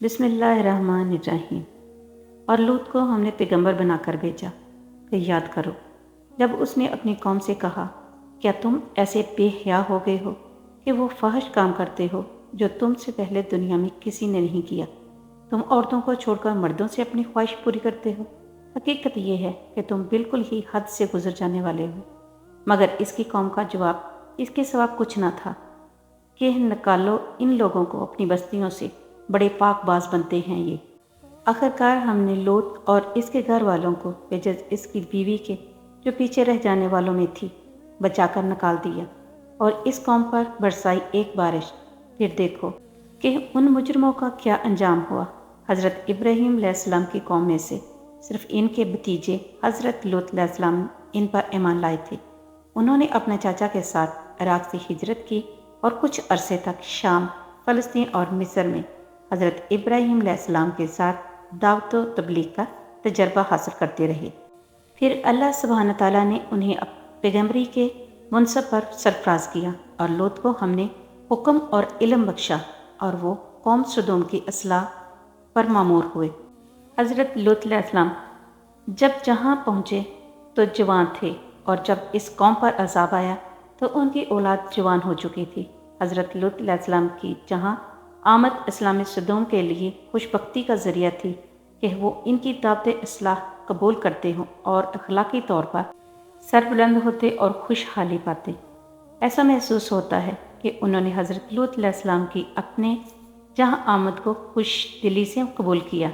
بسم اللہ الرحمن الرحیم۔ اور لوط کو ہم نے پیغمبر بنا کر بھیجا کہ یاد کرو جب اس نے اپنی قوم سے کہا، کیا تم ایسے بے حیا ہو گئے ہو کہ وہ فحش کام کرتے ہو جو تم سے پہلے دنیا میں کسی نے نہیں کیا؟ تم عورتوں کو چھوڑ کر مردوں سے اپنی خواہش پوری کرتے ہو۔ حقیقت یہ ہے کہ تم بالکل ہی حد سے گزر جانے والے ہو۔ مگر اس کی قوم کا جواب اس کے سوا کچھ نہ تھا کہ نکالو ان لوگوں کو اپنی بستیوں سے، بڑے پاک باز بنتے ہیں یہ۔ آخرکار ہم نے لوط اور اس کے گھر والوں کو بجز اس کی بیوی کے جو پیچھے رہ جانے والوں میں تھی بچا کر نکال دیا، اور اس قوم پر برسائی ایک بارش۔ پھر دیکھو کہ ان مجرموں کا کیا انجام ہوا۔ حضرت ابراہیم علیہ السلام کی قوم میں سے صرف ان کے بھتیجے حضرت لوط علیہ السلام ان پر ایمان لائے تھے۔ انہوں نے اپنے چاچا کے ساتھ عراق سے ہجرت کی اور کچھ عرصے تک شام، فلسطین اور مصر میں حضرت ابراہیم علیہ السلام کے ساتھ دعوت و تبلیغ کا تجربہ حاصل کرتے رہے۔ پھر اللہ سبحانہ تعالیٰ نے انہیں پیغمبری کے منصب پر سرفراز کیا، اور لوط کو ہم نے حکم اور علم بخشا، اور وہ قوم سدوم کی اصلاح پر مامور ہوئے۔ حضرت لوط علیہ السلام جب جہاں پہنچے تو جوان تھے، اور جب اس قوم پر عذاب آیا تو ان کی اولاد جوان ہو چکی تھی۔ حضرت لوط علیہ السلام کی جہاں آمد اسلام سدوم کے لیے خوشبختی کا ذریعہ تھی کہ وہ ان کی دعوت اصلاح قبول کرتے ہوں اور اخلاقی طور پر سربلند ہوتے اور خوشحالی پاتے۔ ایسا محسوس ہوتا ہے کہ انہوں نے حضرت لوط علیہ السلام کی اپنے جہاں آمد کو خوش دلی سے قبول کیا،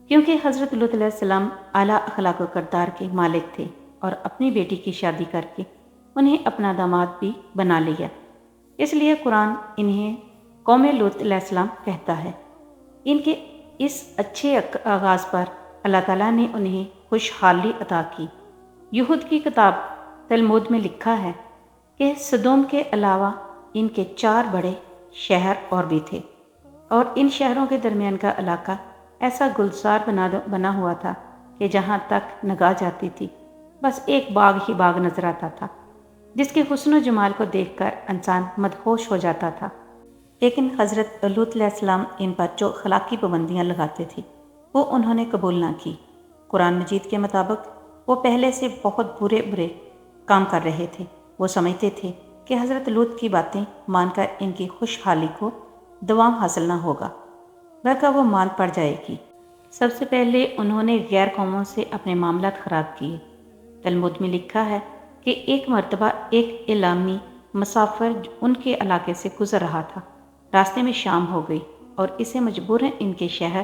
کیونکہ حضرت لوط علیہ السلام اعلیٰ اخلاق و کردار کے مالک تھے، اور اپنی بیٹی کی شادی کر کے انہیں اپنا داماد بھی بنا لیا۔ اس لیے قرآن انہیں قوم لوط علیہ السلام کہتا ہے۔ ان کے اس اچھے آغاز پر اللہ تعالیٰ نے انہیں خوشحالی عطا کی۔ یہود کی کتاب تلمود میں لکھا ہے کہ سدوم کے علاوہ ان کے 4 بڑے شہر اور بھی تھے، اور ان شہروں کے درمیان کا علاقہ ایسا گلزار بنا ہوا تھا کہ جہاں تک نگاہ جاتی تھی بس ایک باغ ہی باغ نظر آتا تھا، جس کے حسن و جمال کو دیکھ کر انسان مدہوش ہو جاتا تھا۔ لیکن حضرت لوط علیہ السلام ان پر جو اخلاقی پابندیاں لگاتے تھے وہ انہوں نے قبول نہ کی۔ قرآن مجید کے مطابق وہ پہلے سے بہت برے کام کر رہے تھے۔ وہ سمجھتے تھے کہ حضرت لوط کی باتیں مان کر ان کی خوشحالی کو دوام حاصل نہ ہوگا، بلکہ وہ مان پڑ جائے گی۔ سب سے پہلے انہوں نے غیر قوموں سے اپنے معاملات خراب کیے۔ تلمود میں لکھا ہے کہ ایک مرتبہ ایک اعلامی مسافر ان کے علاقے سے گزر رہا تھا۔ راستے میں شام ہو گئی اور اسے مجبوراً ان کے شہر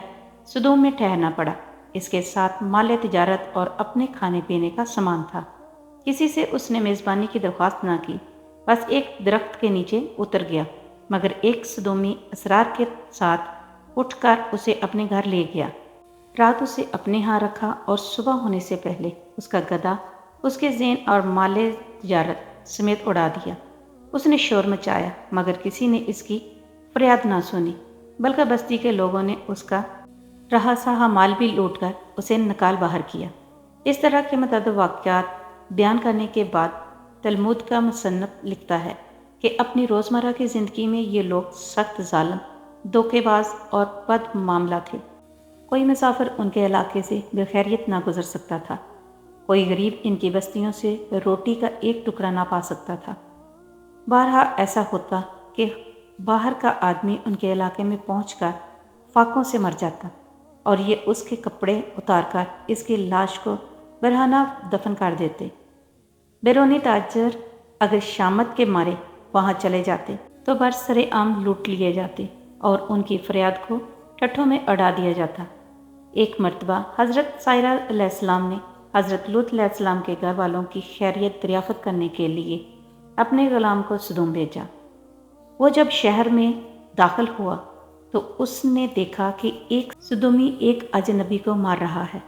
سدوم میں ٹھہرنا پڑا۔ اس کے ساتھ مال تجارت اور اپنے کھانے پینے کا سامان تھا۔ کسی سے اس نے میزبانی کی درخواست نہ کی، بس ایک درخت کے نیچے اتر گیا، مگر ایک سدومی اسرار کے ساتھ اٹھ کر اسے اپنے گھر لے گیا۔ رات اسے اپنے ہاں رکھا اور صبح ہونے سے پہلے اس کا گدھا اس کے زین اور مال تجارت سمیت اڑا دیا۔ اس نے شور مچایا، مگر کسی نے اس کی فریاد نہ سنی، بلکہ بستی کے لوگوں نے اس کا رہا سہا مال بھی لوٹ کر اسے نکال باہر کیا۔ اس طرح کے متعدد واقعات بیان کرنے کے بعد تلمود کا مصنف لکھتا ہے کہ اپنی روزمرہ کی زندگی میں یہ لوگ سخت ظالم، دھوکے باز اور بد معاملہ تھے۔ کوئی مسافر ان کے علاقے سے بخیریت نہ گزر سکتا تھا، کوئی غریب ان کی بستیوں سے روٹی کا ایک ٹکڑا نہ پا سکتا تھا۔ بارہا ایسا ہوتا کہ باہر کا آدمی ان کے علاقے میں پہنچ کر فاقوں سے مر جاتا، اور یہ اس کے کپڑے اتار کر اس کی لاش کو برہنہ دفن کر دیتے۔ بیرونی تاجر اگر شامت کے مارے وہاں چلے جاتے تو برسر عام لوٹ لیے جاتے اور ان کی فریاد کو ٹھٹھوں میں اڑا دیا جاتا۔ ایک مرتبہ حضرت سائرہ علیہ السلام نے حضرت لوط علیہ السلام کے گھر والوں کی خیریت دریافت کرنے کے لیے اپنے غلام کو سدوم بھیجا۔ وہ جب شہر میں داخل ہوا تو اس نے دیکھا کہ ایک سدومی ایک اجنبی کو مار رہا ہے۔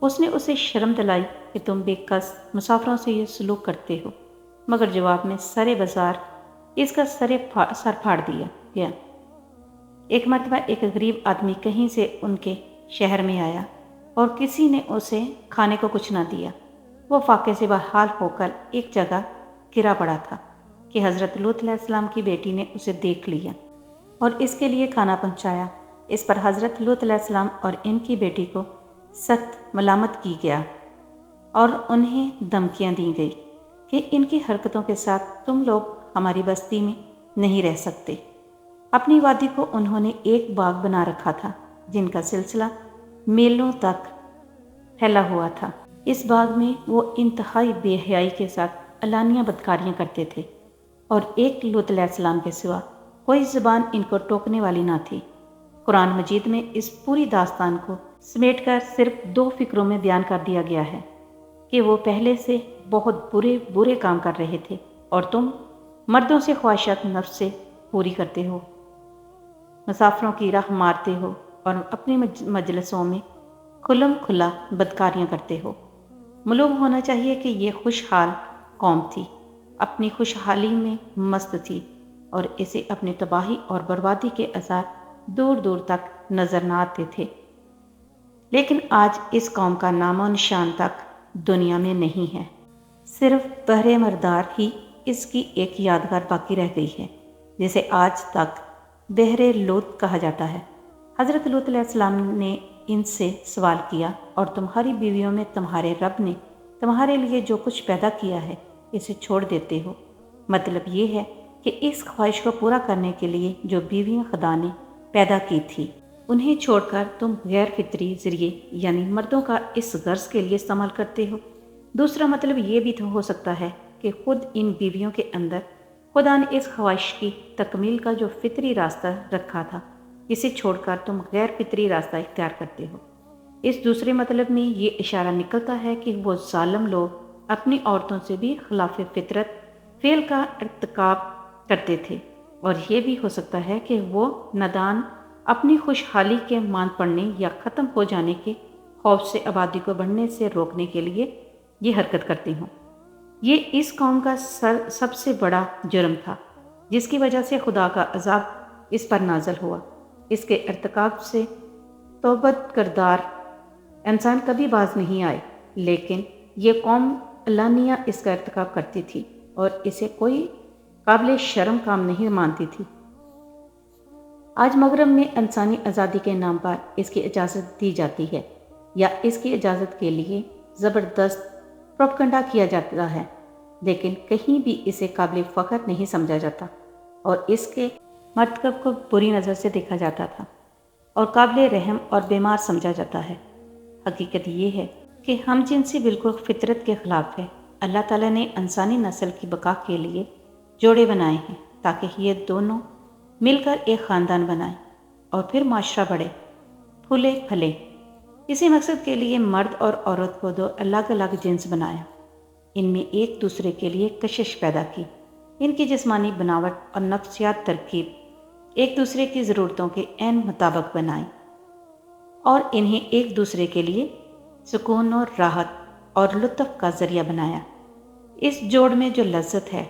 اس نے اسے شرم دلائی کہ تم بے کس مسافروں سے یہ سلوک کرتے ہو، مگر جواب میں سرے بازار اس کا سر پھاڑ دیا گیا۔ ایک مرتبہ ایک غریب آدمی کہیں سے ان کے شہر میں آیا اور کسی نے اسے کھانے کو کچھ نہ دیا۔ وہ فاقے سے بحال ہو کر ایک جگہ گرا پڑا تھا کہ حضرت لوط علیہ السلام کی بیٹی نے اسے دیکھ لیا اور اس کے لیے کھانا پہنچایا۔ اس پر حضرت لوط علیہ السلام اور ان کی بیٹی کو سخت ملامت کی گیا اور انہیں دھمکیاں دی گئی کہ ان کی حرکتوں کے ساتھ تم لوگ ہماری بستی میں نہیں رہ سکتے۔ اپنی وادی کو انہوں نے ایک باغ بنا رکھا تھا جن کا سلسلہ میلوں تک پھیلا ہوا تھا۔ اس باغ میں وہ انتہائی بے حیائی کے ساتھ علانیہ بدکاریاں کرتے تھے اور ایک لوط علیہ السلام کے سوا کوئی زبان ان کو ٹوکنے والی نہ تھی۔ قرآن مجید میں اس پوری داستان کو سمیٹ کر صرف 2 فقروں میں بیان کر دیا گیا ہے کہ وہ پہلے سے بہت برے کام کر رہے تھے اور تم مردوں سے خواہشات نفس سے پوری کرتے ہو، مسافروں کی راہ مارتے ہو اور اپنی مجلسوں میں کھلم کھلا بدکاریاں کرتے ہو۔ معلوم ہونا چاہیے کہ یہ خوشحال قوم تھی، اپنی خوشحالی میں مست تھی اور اسے اپنی تباہی اور بربادی کے آثار دور دور تک نظر نہ آتے تھے۔ لیکن آج اس قوم کا نام و نشان تک دنیا میں نہیں ہے، صرف بحر مردار ہی اس کی ایک یادگار باقی رہ گئی ہے جسے آج تک بحر لوط کہا جاتا ہے۔ حضرت لوط علیہ السلام نے ان سے سوال کیا، اور تمہاری بیویوں میں تمہارے رب نے تمہارے لیے جو کچھ پیدا کیا ہے اسے چھوڑ دیتے ہو؟ مطلب یہ ہے کہ اس خواہش کو پورا کرنے کے لیے جو بیویاں خدا نے پیدا کی تھی انہیں چھوڑ کر تم غیر فطری ذریعے یعنی مردوں کا اس غرض کے لیے استعمال کرتے ہو۔ دوسرا مطلب یہ بھی تو ہو سکتا ہے کہ خود ان بیویوں کے اندر خدا نے اس خواہش کی تکمیل کا جو فطری راستہ رکھا تھا اسے چھوڑ کر تم غیر فطری راستہ اختیار کرتے ہو۔ اس دوسرے مطلب میں یہ اشارہ نکلتا ہے کہ وہ ظالم لوگ اپنی عورتوں سے بھی خلاف فطرت فعل کا ارتکاب کرتے تھے، اور یہ بھی ہو سکتا ہے کہ وہ نادان اپنی خوشحالی کے مان پڑنے یا ختم ہو جانے کے خوف سے آبادی کو بڑھنے سے روکنے کے لیے یہ حرکت کرتے ہوں۔ یہ اس قوم کا سب سے بڑا جرم تھا جس کی وجہ سے خدا کا عذاب اس پر نازل ہوا۔ اس کے ارتکاب سے توبت کردار انسان کبھی باز نہیں آئے، لیکن یہ قوم علانیہ اس کا ارتکاب کرتی تھی اور اسے کوئی قابل شرم کام نہیں مانتی تھی۔ آج مغرب میں انسانی آزادی کے نام پر اس کی اجازت دی جاتی ہے یا اس کی اجازت کے لیے زبردست پروپیگنڈا کیا جاتا ہے، لیکن کہیں بھی اسے قابل فخر نہیں سمجھا جاتا اور اس کے مرتکب کو بری نظر سے دیکھا جاتا تھا اور قابل رحم اور بیمار سمجھا جاتا ہے۔ حقیقت یہ ہے کہ ہم جنسی بالکل فطرت کے خلاف ہے۔ اللہ تعالیٰ نے انسانی نسل کی بقا کے لیے جوڑے بنائے ہیں تاکہ یہ دونوں مل کر ایک خاندان بنائیں اور پھر معاشرہ بڑھے پھولے پھلے۔ اسی مقصد کے لیے مرد اور عورت کو 2 الگ الگ جنس بنایا، ان میں ایک دوسرے کے لیے کشش پیدا کی، ان کی جسمانی بناوٹ اور نفسیات ترکیب ایک دوسرے کی ضرورتوں کے عین مطابق بنائیں اور انہیں ایک دوسرے کے لیے سکون اور راحت اور لطف کا ذریعہ بنایا۔ اس جوڑ میں جو لذت ہے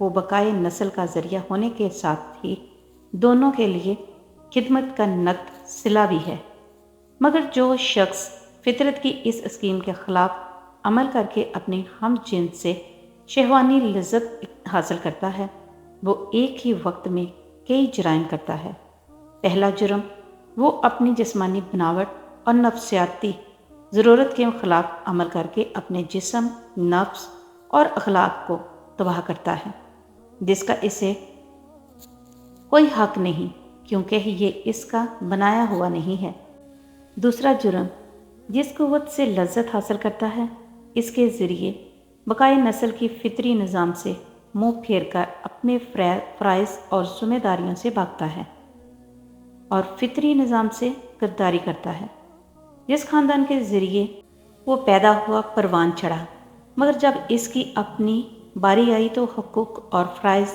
وہ بقائے نسل کا ذریعہ ہونے کے ساتھ ہی دونوں کے لیے خدمت کا نقد صلہ بھی ہے۔ مگر جو شخص فطرت کی اس اسکیم کے خلاف عمل کر کے اپنے ہم جنس سے شہوانی لذت حاصل کرتا ہے وہ ایک ہی وقت میں کئی جرائم کرتا ہے۔ پہلا جرم وہ اپنی جسمانی بناوٹ اور نفسیاتی ضرورت کے خلاف عمل کر کے اپنے جسم، نفس اور اخلاق کو تباہ کرتا ہے جس کا اسے کوئی حق نہیں کیونکہ یہ اس کا بنایا ہوا نہیں ہے۔ دوسرا جرم جس قوت سے لذت حاصل کرتا ہے اس کے ذریعے بقائے نسل کی فطری نظام سے منہ پھیر کر اپنے فرائض اور ذمہ داریوں سے بھاگتا ہے اور فطری نظام سے غداری کرتا ہے۔ جس خاندان کے ذریعے وہ پیدا ہوا پروان چڑھا، مگر جب اس کی اپنی باری آئی تو حقوق اور فرائض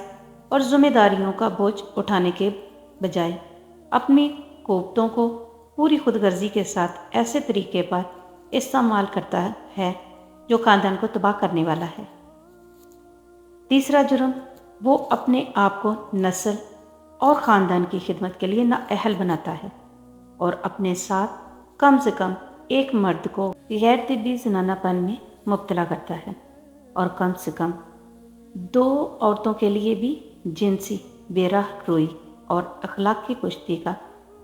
اور ذمہ داریوں کا بوجھ اٹھانے کے بجائے اپنی قوتوں کو پوری خود غرضی کے ساتھ ایسے طریقے پر استعمال کرتا ہے جو خاندان کو تباہ کرنے والا ہے۔ تیسرا جرم وہ اپنے آپ کو نسل اور خاندان کی خدمت کے لیے نااہل بناتا ہے اور اپنے ساتھ کم سے کم ایک مرد کو غیر طبی زنانہ پن میں مبتلا کرتا ہے اور کم سے کم 2 عورتوں کے لیے بھی جنسی بے راہ روئی اور اخلاق کی کشتی کا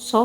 100